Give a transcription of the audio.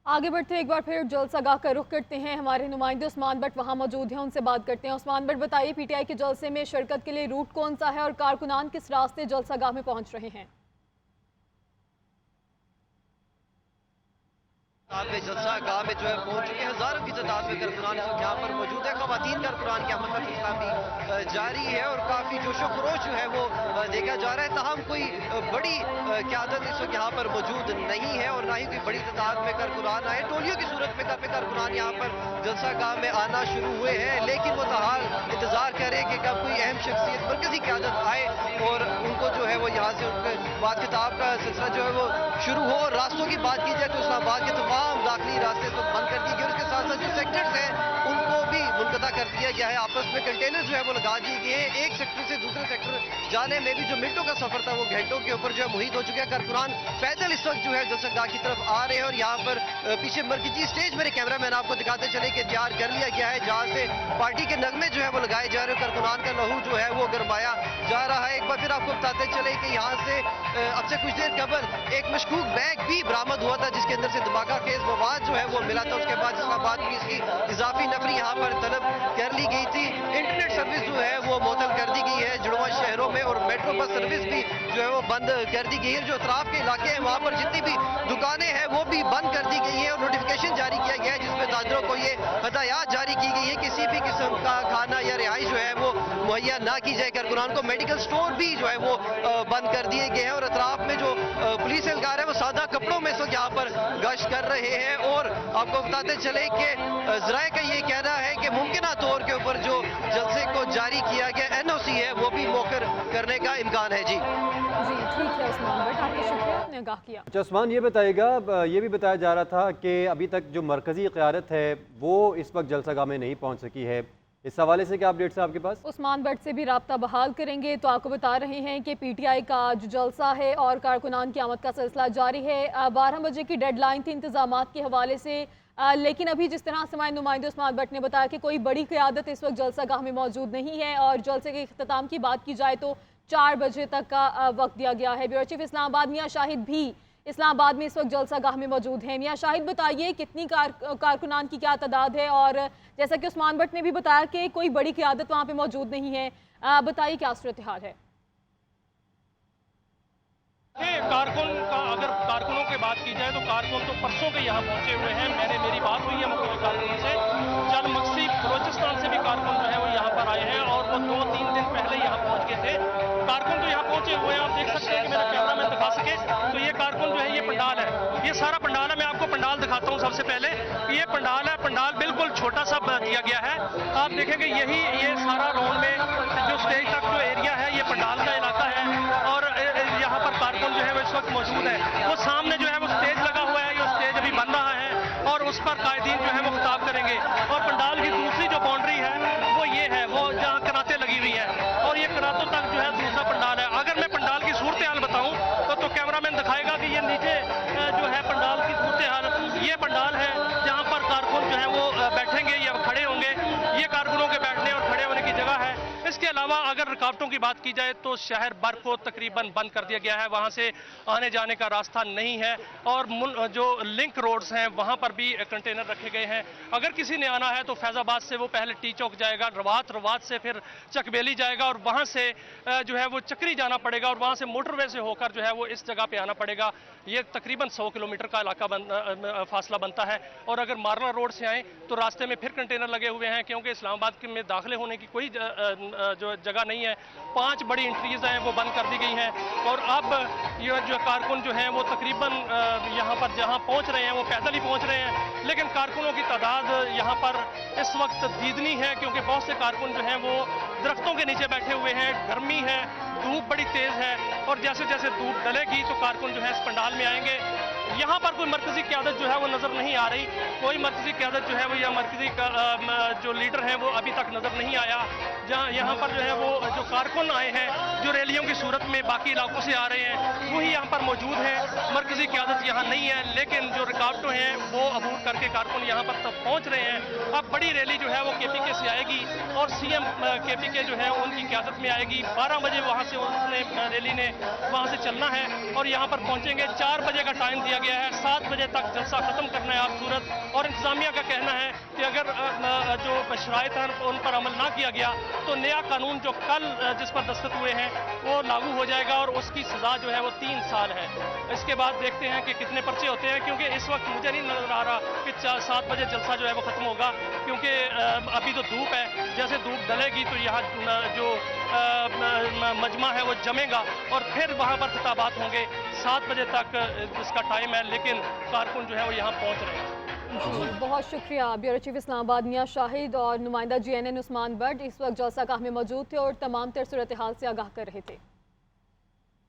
आगे बढ़ते एक बार फिर जलसागाह का रुख करते हैं। हमारे नुमाइंदे उस्मान बट वहां मौजूद हैं, उनसे बात करते हैं। उस्मान बट बताइए, पीटीआई के जलसे में शिरकत के लिए रूट कौन सा है और कारकुनान किस रास्ते जलसागाह में पहुंच रहे हैं? में जलसा गाह में जो है पहुंच चुके हैं। हजारों की तादाद में कारकुनान इस वक्त यहाँ पर मौजूद है। खवातीन कारकुनान की आमद का सिलसिला भी जारी है और काफी जोशो खरोश जो है वो देखा जा रहा है। तहम कोई बड़ी क़यादत इस वक्त यहाँ पर मौजूद नहीं है और ना ही कोई बड़ी तादाद में कारकुनान आए। टोलियों की सूरत में काफी कारकुनान यहाँ पर जलसा गाह में आना शुरू हुए हैं, लेकिन वो तहाल इंतजार कर रहे हैं कि कब कोई अहम शख्सियत मरकजी क़यादत आए और उनको जो है वो यहाँ से उनके बात किताब का सिलसिला जो है वो शुरू हो। और रास्तों की बात की जाए तो इस्लामाबाद के तमाम दाखिली रास्ते तो बंद कर दिए गए, उसके साथ साथ जो सेक्टर्स हैं उनको भी मुनक़ता कर दिया गया है। आपस में कंटेनर जो है वो लगा दिए गए हैं। एक सेक्टर से दूसरे सेक्टर जाने में भी जो मिनटों का सफर था वो घंटों के ऊपर जो है मुहित हो चुका है। कारकुनान पैदल इस वक्त जो है जलसागाह की तरफ आ रहे हैं और यहाँ पर पीछे मरकजी स्टेज मेरे कैमरा मैन आपको दिखाते चले कि तैयार कर लिया गया है, जहाँ से पार्टी के नगमे जो है वो लगाए जा रहे हैं। कारकुनान का लहू जो है वो गरमाया जा रहा है। एक बार फिर आपको बताते चले कि यहाँ से अब से कुछ देर कबल एक मशकूक बैग भी बरामद हुआ था, जिसके अंदर से धमाका खेज मवाद जो है वो मिला था। उसके बाद इस्लामाबाद पुलिस की इजाफी नफरी यहाँ पर तलब कर ली गई थी। इंटरनेट सर्विस जो है वो मुअत्तल कर दी गई है जुड़वा शहरों में और मेट्रो बस सर्विस भी जो है वो बंद कर दी गई है। जो अतराफ के इलाके हैं वहाँ पर जितनी भी दुकानें हैं वो भी बंद कर दी गई है और नोटिफिकेशन जारी किया गया है, जिसमें ताजरों को ये हदायत जारी की गई है किसी भी किस्म का खाना या रिहाइश जो है वो मुहैया ना की जाए। कारकुनान को मेडिकल स्टोर भी जो है वो बंद कर दिए गए हैं और अतराफ में जो पुलिस एहलकार है वो सादा कपड़ों में से यहाँ पर गश्त कर रहे हैं। और आपको बताते चले कि जराए का ये कहना है कि मुमकिन तौर के ऊपर जो जलसे को जारी किया गया एनओसी है वो भी मौखर करने का इम्कान है। जी ठीक है उस्मान बट, आपका शुक्रिया, आपने आगाह किया। अच्छा उस्मान, ये बताइएगा, ये भी बताया जा रहा था कि अभी तक जो मरकजी क़यादत है वो इस वक्त जलसागाह में नहीं पहुँच सकी है। इस हवाले से क्या अपडेट्स है आपके पास? उस्मान बट से भी राब्ता बहाल करेंगे। तो आपको बता रहे हैं कि पीटीआई का जो जलसा है और कारकुनान की आमद का सिलसिला जारी है। 12 बजे की डेडलाइन थी इंतजामात के हवाले से, लेकिन अभी जिस तरह से नुमाइंदे उस्मान बट ने बताया कि कोई बड़ी क़यादत इस वक्त जलसागाह में मौजूद नहीं है और जलसे के इख्तिताम की बात की जाए तो 4 बजे तक का वक्त दिया गया है। ब्यूरो चीफ इस्लामाबाद मियां शाहिद भी इस्लामाबाद में इस वक्त जलसागाह में मौजूद हैं। मियां शाहिद, बताइए कितनी कारकुनान की क्या तादाद है और जैसा कि उस्मान बट ने भी बताया कि कोई बड़ी क़यादत वहाँ पे मौजूद नहीं है, बताइए क्या सूरत हाल है? अगर कारकुनों की बात की जाए तो कारकुन तो परसों के यहाँ पहुंचे हुए हैं। मेरी बात हुई है मुख्तलिफ कारकुनों से। जल मकसीद बलोचिस्तान से भी कारकुन जो है वो यहाँ पर आए हैं और वो 2-3 दिन पहले यहाँ पहुँच गए थे। कारकुन तो यहाँ पहुंचे हुए हैं, आप देख सकते हैं कि मेरा कैमरा मैन दिखा सके तो ये कारकुन जो है ये पंडाल है, ये सारा पंडाल है। मैं आपको पंडाल दिखाता हूँ सबसे पहले। ये पंडाल है, पंडाल बिल्कुल छोटा सा दिया गया है। आप देखेंगे ये सारा राउंड में जो स्टेज तक जो एरिया है ये पंडाल का इलाका है और यहाँ पर कारकुन जो है वो इस वक्त मौजूद है। वो सामने जो है वो स्टेज लगा हुआ है, ये स्टेज अभी बन रहा है और उस पर कायदीन जो है वो खिताब करेंगे। और पंडाल की दूसरी जो बाउंड्री है वो ये है, वो जहाँ कराते लगी हुई है और ये करातों तक जो है दूसरा पंडाल है। अगर मैं पंडाल की सूरत हाल बताऊँ तो कैमरामैन दिखाएगा कि ये नीचे जो है पंडाल की सूरत हाल, ये पंडाल है जहाँ पर कारकुन जो है वो बैठेंगे या खड़े होंगे। ये कारकुनों के बैठने और खड़े होने की जगह है। इसके अलावा अगर रुकावटों की बात की जाए तो शहर भर को तकरीबन बंद कर दिया गया है, वहां से आने जाने का रास्ता नहीं है और जो लिंक रोड्स हैं वहां पर भी कंटेनर रखे गए हैं। अगर किसी ने आना है तो फैजाबाद से वो पहले टी चौक जाएगा, रवात से फिर चकबेली जाएगा और वहां से जो है वो चक्री जाना पड़ेगा और वहां से मोटरवे से होकर जो है वो इस जगह पे आना पड़ेगा। ये तकरीबन 100 किलोमीटर का इलाका फासला बनता है और अगर मारला रोड से आए तो रास्ते में फिर कंटेनर लगे हुए हैं, क्योंकि इस्लामाबाद में दाखिले होने की कोई जो जगह नहीं है। 5 बड़ी एंट्रीज हैं वो बंद कर दी गई हैं और अब ये जो कारकुन जो हैं वो तकरीबन यहाँ पर जहाँ पहुँच रहे हैं वो पैदल ही पहुँच रहे हैं, लेकिन कारकुनों की तादाद यहाँ पर इस वक्त दीदनी है क्योंकि बहुत से कारकुन जो हैं वो दरख्तों के नीचे बैठे हुए हैं। गर्मी है, धूप बड़ी तेज है और जैसे जैसे धूप डलेगी तो कारकुन जो है इस पंडाल में आएंगे। यहाँ पर कोई मरकजी क़यादत जो है वो नज़र नहीं आ रही, कोई मरकजी क़यादत जो है वो या मरकजी जो लीडर हैं वो अभी तक नज़र नहीं आया। जहाँ यहाँ पर जो है वो जो कारकुन आए हैं जो रैलियों की सूरत में बाकी इलाकों से आ रहे हैं वही यहाँ पर मौजूद हैं। मरकजी क़यादत यहाँ नहीं है, लेकिन जो रुकावटें हैं वो अबूर करके कारकुन यहाँ पर तब पहुँच रहे हैं। अब बड़ी रैली जो है वो KPK से आएगी और CM KPK जो है उनकी क़यादत में आएगी। 12 बजे वहाँ से उसने रैली ने वहाँ से चलना है और यहाँ पर पहुँचेंगे। 4 बजे का टाइम दिया गया गया है। 7 बजे तक जलसा खत्म करना है आप सूरत। और इंतजामिया का कहना है कि अगर जो शराइत हैं उन पर अमल ना किया गया तो नया कानून जो कल जिस पर दस्तखत हुए हैं वो लागू हो जाएगा और उसकी सजा जो है वो 3 साल है। इसके बाद देखते हैं कि कितने पर्चे होते हैं, क्योंकि इस वक्त मुझे नहीं नजर आ रहा कि 7 बजे जलसा जो है वो खत्म होगा, क्योंकि अभी तो धूप है। जैसे धूप डलेगी तो यहाँ जो मजमा है वो जमेगा और फिर वहाँ पर खिताबात होंगे। 7 बजे तक इसका टाइम है, लेकिन कारकुन जो है वो यहाँ पहुँच रहे हैं। जी बहुत शुक्रिया। ब्यूरो चीफ इस्लामाबाद मियां शाहिद और नुमाइंदा GNN उस्मान बट इस वक्त जलसा गाह में मौजूद थे और तमाम तर सूरत हाल से आगाह कर रहे थे।